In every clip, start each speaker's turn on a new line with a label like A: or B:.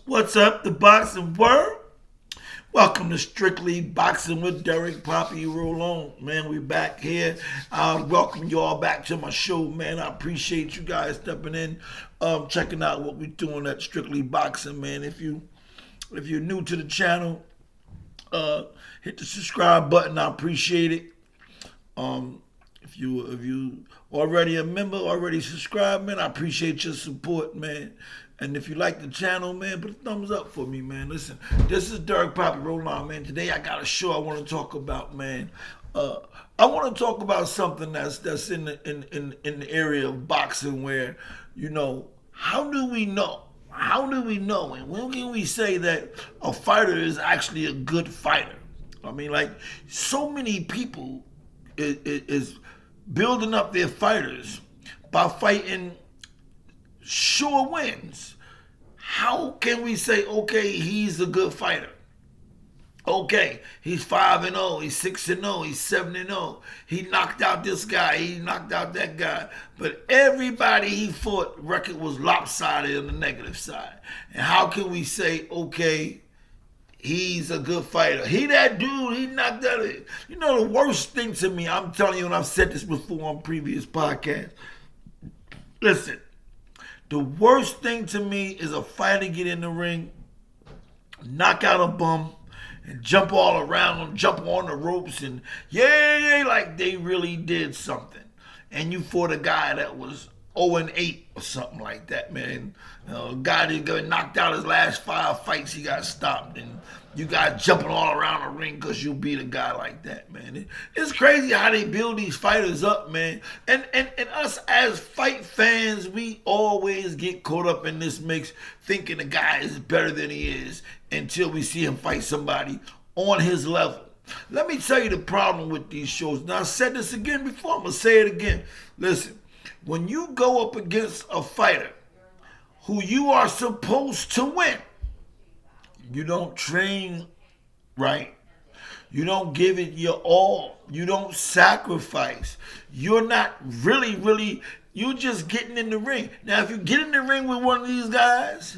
A: What's up, the boxing world? Welcome to Strictly Boxing with Derek Poppy Rolon. Man, we back here. I welcome you all back to my show, man. I appreciate you guys stepping in, checking out what we're doing at Strictly Boxing, man. If you're new to the channel, hit the subscribe button. I appreciate it. If you already a member, already subscribed, man, I appreciate your support, man. And if you like the channel, man, put a thumbs up for me, man. Listen, this is Derek Poppy Rolon, man. Today I got a show I want to talk about, man. I want to talk about something that's in the area of boxing where, how do we know? How do we know? And when can we say that a fighter is actually a good fighter? I mean, like, so many people is building up their fighters by fighting sure wins. How can we say, okay, he's a good fighter? Okay, he's 5-0, he's 6-0, he's 7-0. He knocked out this guy, he knocked out that guy. But everybody he fought, record was lopsided on the negative side. And how can we say, okay, he's a good fighter? He that dude, he knocked out it. The worst thing to me, I'm telling you, and I've said this before on previous podcasts. Listen, the worst thing to me is a fighter get in the ring, knock out a bum, and jump all around him, jump on the ropes, and yay, like they really did something. And you fought a guy that was 0-8 or something like that, man. A guy that got knocked out his last 5 fights, he got stopped. And you guys jumping all around the ring because you beat a guy like that, man. It's crazy how they build these fighters up, man. And us as fight fans, we always get caught up in this mix thinking the guy is better than he is until we see him fight somebody on his level. Let me tell you the problem with these shows. Now, I said this again before. I'm going to say it again. Listen, when you go up against a fighter who you are supposed to win, you don't train right. You don't give it your all. You don't sacrifice. You're not really, you're just getting in the ring. Now, if you get in the ring with one of these guys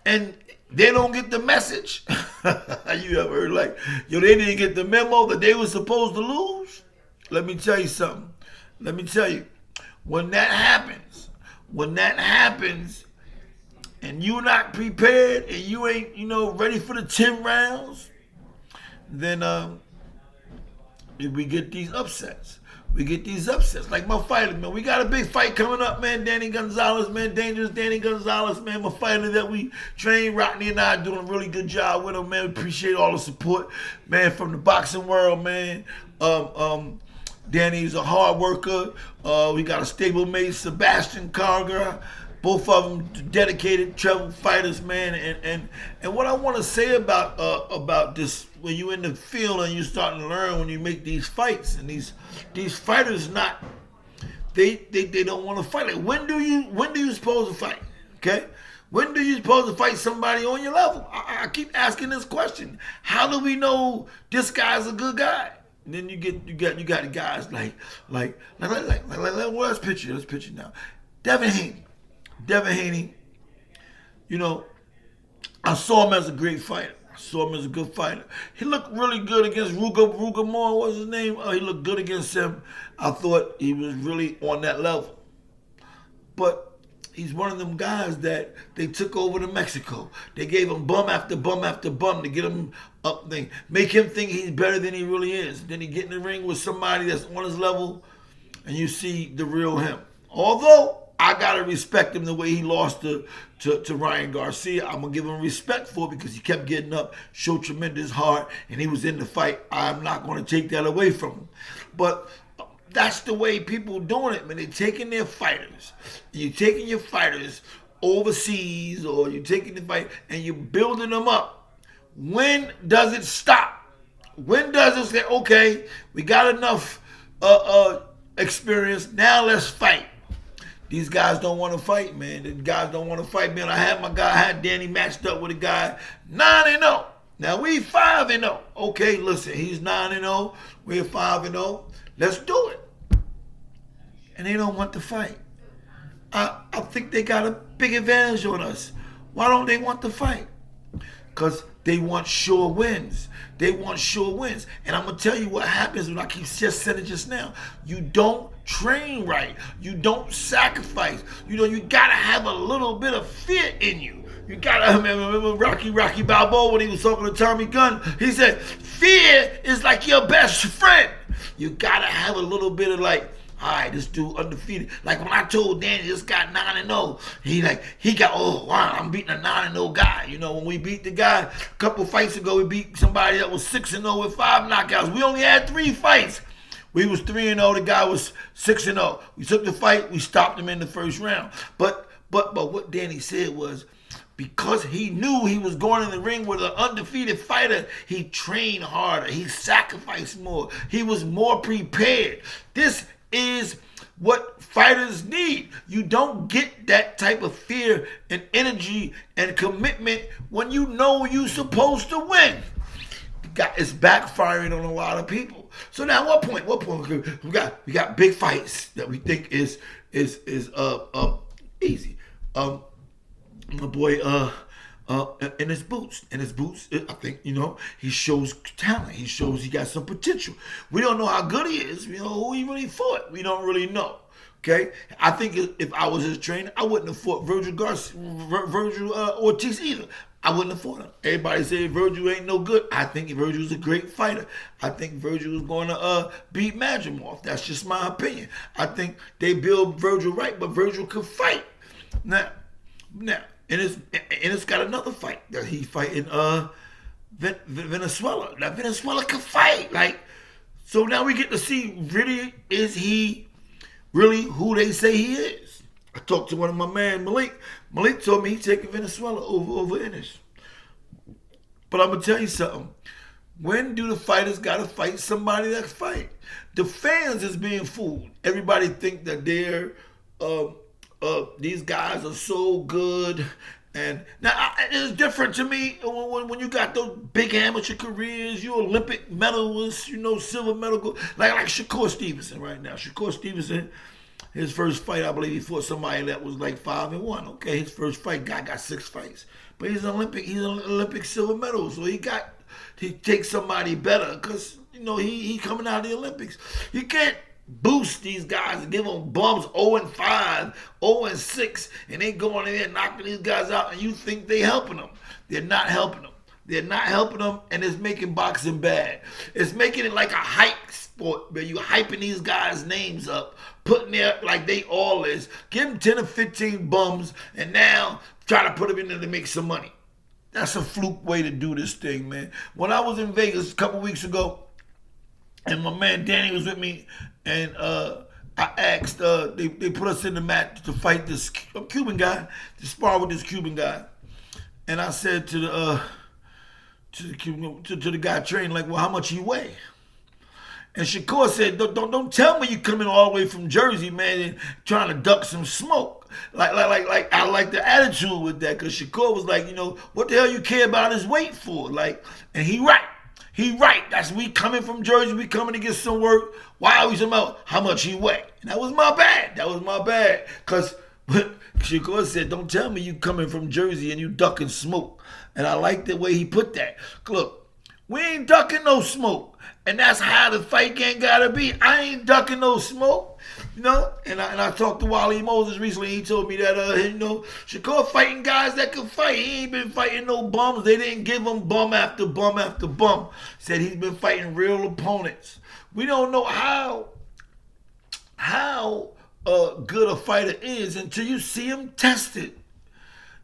A: and they don't get the message, you ever heard they didn't get the memo that they were supposed to lose? Let me tell you something. Let me tell you, when that happens, and you're not prepared and you ain't, ready for the 10 rounds, then we get these upsets. Like my fighter, man. We got a big fight coming up, man. Danny Gonzalez, man. Dangerous Danny Gonzalez, man. My fighter that we trained, Rodney and I are doing a really good job with him, man. We appreciate all the support, man, from the boxing world, man. Danny's a hard worker. We got a stablemate, Sebastian Carger. Both of them dedicated travel fighters, man. And what I want to say about this, when you're in the field and you're starting to learn when you make these fights, and these fighters they don't want to fight. Like, when do you supposed to fight? Okay? When do you supposed to fight somebody on your level? I keep asking this question. How do we know this guy's a good guy? And then you got guys like let's picture now. Devin Haney, I saw him as a great fighter. I saw him as a good fighter. He looked really good against Ruger Moore, what's his name? He looked good against him. I thought he was really on that level. But he's one of them guys that they took over to Mexico. They gave him bum after bum after bum to get him up there, make him think he's better than he really is. Then he get in the ring with somebody that's on his level, and you see the real him. Although I gotta respect him the way he lost to Ryan Garcia. I'm gonna give him respect for it because he kept getting up, showed tremendous heart, and he was in the fight. I'm not gonna take that away from him. But that's the way people doing it, man. They're taking their fighters. You're taking your fighters overseas, or you're taking the fight and you're building them up. When does it stop? When does it say, okay, we got enough experience, now let's fight? These guys don't want to fight, man. These guys don't want to fight, man. I had Danny matched up with a guy 9-0. Now we 5-0. Okay, listen, he's 9-0. We're 5-0. Let's do it. And they don't want to fight. I think they got a big advantage on us. Why don't they want to fight? because they want sure wins. They want sure wins. And I'm going to tell you what happens when I keep just saying it just now. You don't train right. You don't sacrifice. You know, you got to have a little bit of fear in you. You gotta remember Rocky Balboa when he was talking to Tommy Gunn. He said, fear is like your best friend. You gotta have a little bit of like, all right, this dude undefeated. Like when I told Danny this got 9-0, he got, oh wow, I'm beating a 9-0 guy. You know, when we beat the guy a couple fights ago, we beat somebody that was 6-0 with 5 knockouts. We only had 3 fights. We was 3-0, the guy was 6-0. We took the fight, we stopped him in the first round. But what Danny said was, because he knew he was going in the ring with an undefeated fighter, he trained harder. He sacrificed more. He was more prepared. This is what fighters need. You don't get that type of fear and energy and commitment when you know you're supposed to win. It's backfiring on a lot of people. So now, what point? We got big fights that we think is easy. My boy, in his boots, I think, you know, he shows talent. He shows he got some potential. We don't know how good he is. You know, who he really fought. We don't really know. Okay? I think if I was his trainer, I wouldn't have fought Virgil Ortiz either. I wouldn't have fought him. Everybody say Virgil ain't no good. I think Virgil's a great fighter. I think Virgil is going to beat Madrimov. That's just my opinion. I think they build Virgil right, but Virgil could fight. Now, and it's got another fight that he's fighting Venezuela. Now Venezuela can fight. Like, so now we get to see, really, is he really who they say he is? I talked to one of my man, Malik. Malik told me he's taking Venezuela over Ennis. But I'm gonna tell you something. When do the fighters gotta fight somebody that fight? The fans is being fooled. Everybody think that they're these guys are so good. And now it's different to me when you got those big amateur careers, you Olympic medalists, you know, silver medal, like Shakur Stevenson right now. Shakur Stevenson, his first fight, I believe he fought somebody that was like 5-1. Okay, his first fight, guy got 6 fights, but he's an Olympic silver medal, so he takes somebody better because you know he coming out of the Olympics. You can't boost these guys and give them bums 0-5, 0-6, and they going in there knocking these guys out, and you think they helping them. They're not helping them. They're not helping them, and it's making boxing bad. It's making it like a hype sport where you hyping these guys' names up, putting there like they all is. Give them 10 or 15 bums, and now try to put them in there to make some money. That's a fluke way to do this thing, man. When I was in Vegas a couple weeks ago, and my man Danny was with me, and I asked, they put us in the mat to fight this Cuban guy, to spar with this Cuban guy. And I said to the guy training, like, well, how much he weigh? And Shakur said, don't tell me you coming all the way from Jersey, man, and trying to duck some smoke. Like I like the attitude with that, because Shakur was like, you know, what the hell you care about his weight for? Like, and he right. He right. That's we coming from Jersey. We coming to get some work. Why are we talking about how much he weigh? And that was my bad. Because Shakur said, don't tell me you coming from Jersey and you ducking smoke. And I like the way he put that. Look, we ain't ducking no smoke. And that's how the fight game gotta be. I ain't ducking no smoke. You know? And I talked to Wally Moses recently. He told me that, you know, Shakur fighting guys that can fight. He ain't been fighting no bums. They didn't give him bum after bum after bum. Said he's been fighting real opponents. We don't know how good a fighter is until you see him tested.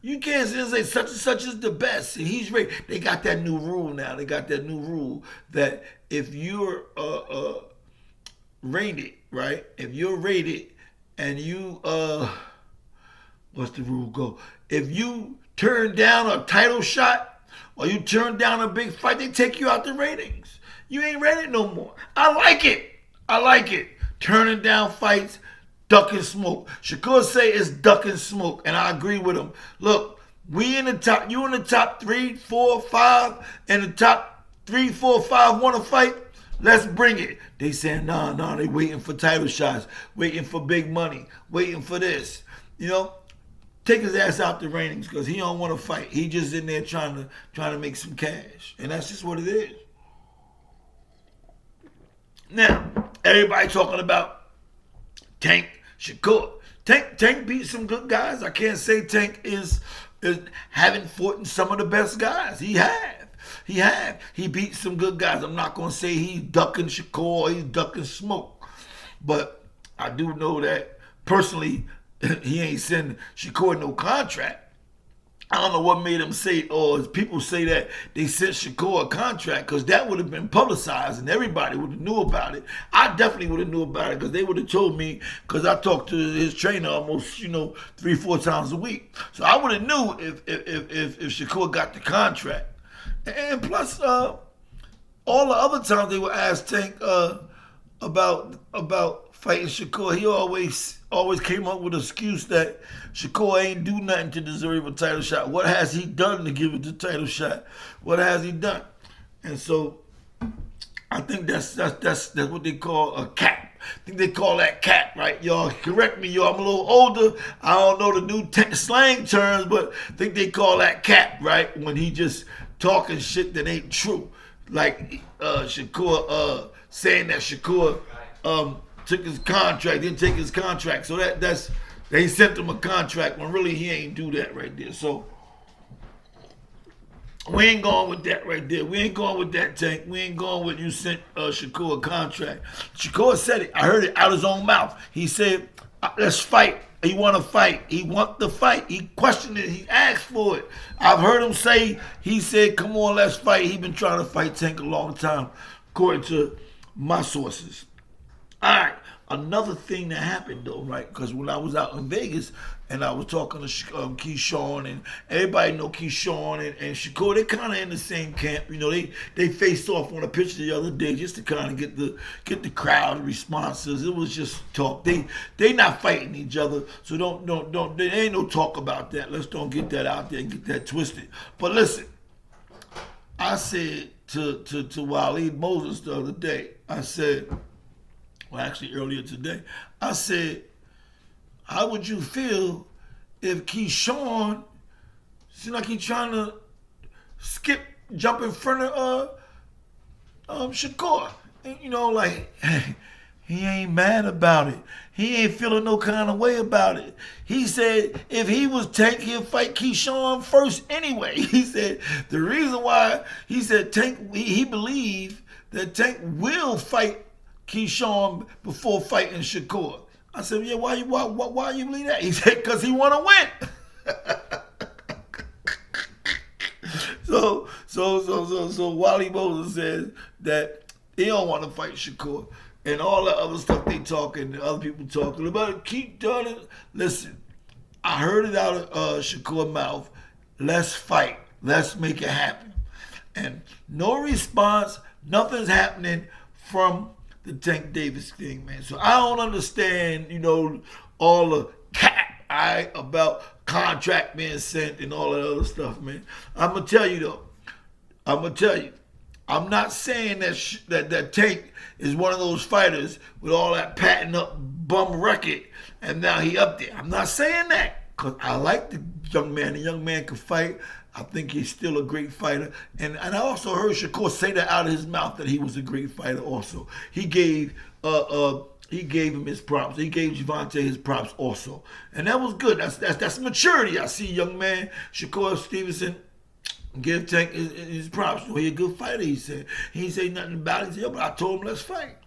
A: You can't say such and such is the best. And he's ready. They got that new rule now. They got that new rule that if you're rated, right? If you're rated and you, what's the rule go? If you turn down a title shot or you turn down a big fight, they take you out the ratings. You ain't rated no more. I like it. Turning down fights, ducking smoke. Shakur say it's ducking smoke, and I agree with him. Look, we in the top, you in the top 3, 4, 5, and the top 3, 4, 5 want to fight. Let's bring it. They saying, nah, they waiting for title shots, waiting for big money, waiting for this. You know, take his ass out the ratings because he don't want to fight. He just in there trying to make some cash, and that's just what it is. Now, everybody talking about Tank Shakur. Tank beat some good guys. I can't say Tank is haven't fought in some of the best guys. He have. He beat some good guys. I'm not gonna say he's ducking Shakur, he's ducking smoke, but I do know that personally he ain't sending Shakur no contract. I don't know what made him say, or people say that they sent Shakur a contract, because that would have been publicized and everybody would have knew about it. I definitely would have knew about it because they would have told me, because I talked to his trainer almost 3-4 times a week. So I would have knew if Shakur got the contract. And plus, all the other times they would ask Tank about fighting Shakur, he always came up with an excuse that Shakur ain't do nothing to deserve a title shot. What has he done to give it the title shot? What has he done? And so I think that's what they call a cap. I think they call that cap, right? Y'all correct me, y'all. I'm a little older. I don't know the new slang terms, but I think they call that cap, right? When he just talking shit that ain't true. Like Shakur saying that Shakur took his contract, didn't take his contract. So that's they sent him a contract when really he ain't do that right there. So we ain't going with that right there. We ain't going with that, Tank. We ain't going with you sent Shakur a contract. Shakur said it. I heard it out of his own mouth. He said, let's fight. He want to fight. He want the fight. He questioned it. He asked for it. I've heard him say, he said, come on, let's fight. He been trying to fight Tank a long time, according to my sources. All right. Another thing that happened though, right? Because when I was out in Vegas and I was talking to Keyshawn, and everybody know Keyshawn and Shakur, they kind of in the same camp. They faced off on a picture the other day just to kind of get the crowd responses. It was just talk. They not fighting each other, so don't. There ain't no talk about that. Let's don't get that out there and get that twisted. But listen, I said to Waleed Moses the other day, I said. Well, actually earlier today, I said, how would you feel if Keyshawn seems like he's trying to jump in front of Shakur? And, he ain't mad about it. He ain't feeling no kind of way about it. He said if he was Tank, he'd fight Keyshawn first anyway. He said the reason why, he said Tank, he believed that Tank will fight Keyshawn before fighting Shakur. I said, yeah, why you believe that? He said, because he want to win. So Wally Moses says that he don't want to fight Shakur, and all the other stuff they talking, other people talking about. Keep doing it. Listen, I heard it out of Shakur's mouth. Let's fight. Let's make it happen. And no response. Nothing's happening from the Tank Davis thing, man. So I don't understand, all the cap about contract being sent and all that other stuff, man. I'm gonna tell you though. I'm not saying that Tank is one of those fighters with all that patting up bum record and now he up there. I'm not saying that, because I like the young man. The young man can fight. I think he's still a great fighter. And I also heard Shakur say that out of his mouth, that he was a great fighter also. He gave him his props. He gave Gervonta his props also. And that was good. That's maturity. I see young man Shakur Stevenson give Tank his props. He's a good fighter, he said. He didn't say nothing about it. He said, but I told him, let's fight.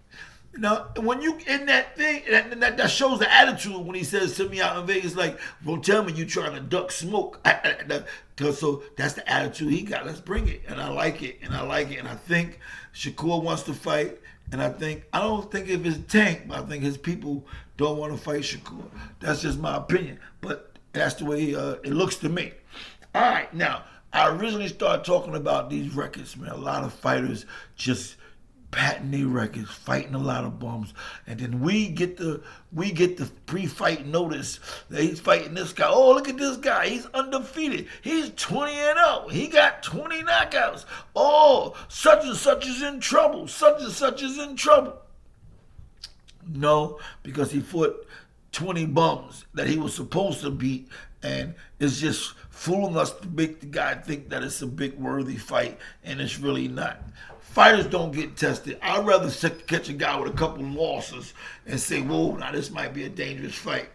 A: Now, when you in that thing, that shows the attitude when he says to me out in Vegas, like, don't tell me you trying to duck smoke. So that's the attitude he got. Let's bring it. And I like it. And I think Shakur wants to fight. And I don't think if it's Tank, but I think his people don't want to fight Shakur. That's just my opinion. But that's the way it looks to me. All right. Now, I originally started talking about these records, man. A lot of fighters just patting their records, fighting a lot of bums, and then we get the pre-fight notice that he's fighting this guy. Oh, look at this guy, he's undefeated. He's 20-0. He got 20 knockouts. Oh, such and such is in trouble. Such and such is in trouble. No, because he fought 20 bums that he was supposed to beat, And it's just fooling us to make the guy think that it's a big worthy fight, and it's really not. Fighters don't get tested. I'd rather catch a guy with a couple losses and say, whoa, now this might be a dangerous fight.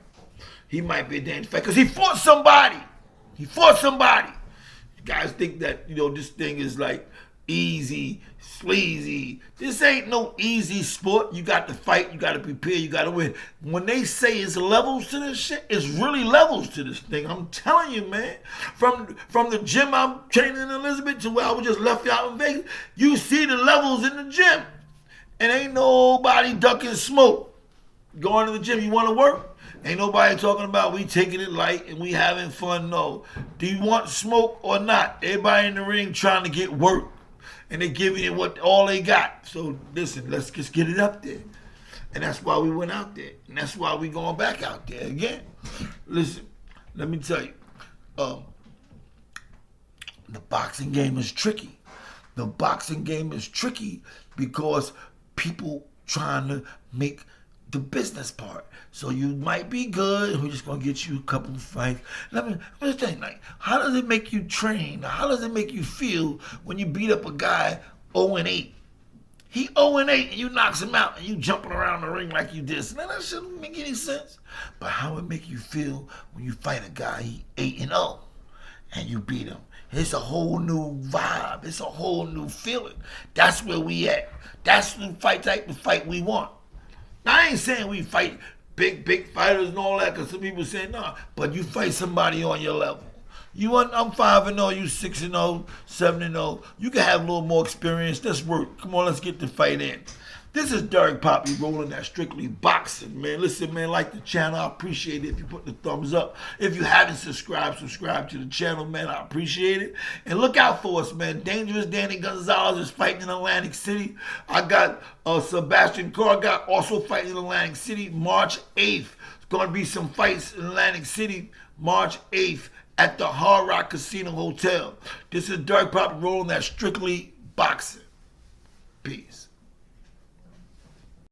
A: He might be a dangerous fight because he fought somebody. He fought somebody. You guys think that, this thing is like easy, sleazy. This ain't no easy sport. You got to fight, you got to prepare, you got to win. When they say it's levels to this shit, it's really levels to this thing. I'm telling you, man. From the gym I'm training in Elizabeth to where I was just left out in Vegas, you see the levels in the gym. And ain't nobody ducking smoke. Going to the gym, you want to work? Ain't nobody talking about we taking it light and we having fun. No. Do you want smoke or not? Everybody in the ring trying to get work. And they giving it all they got. So listen, let's just get it up there. And that's why we went out there. And that's why we going back out there again. Listen, let me tell you. The boxing game is tricky. The boxing game is tricky because people trying to make the business part. So you might be good. We're just gonna get you a couple of fights. Let me just think, like, how does it make you train? How does it make you feel when you beat up a guy 0-8? He 0-8 and you knocks him out and you jumping around the ring like you did. Now that shouldn't make any sense. But how it make you feel when you fight a guy he 8-0 and you beat him? It's a whole new vibe. It's a whole new feeling. That's where we at. That's the type of fight we want. Now, I ain't saying we fight big fighters and all that, because some people say no. But you fight somebody on your level. I'm 5-0, you 6-0, 7-0. You can have a little more experience. Let's work. Come on, let's get the fight in. This is Derek Poppy rolling that Strictly Boxing, man. Listen, man, like the channel. I appreciate it if you put the thumbs up. If you haven't subscribed to the channel, man. I appreciate it. And look out for us, man. Dangerous Danny Gonzalez is fighting in Atlantic City. I got Sebastian Corgat also fighting in Atlantic City March 8th. It's going to be some fights in Atlantic City March 8th at the Hard Rock Casino Hotel. This is Derek Poppy rolling that Strictly Boxing. Peace.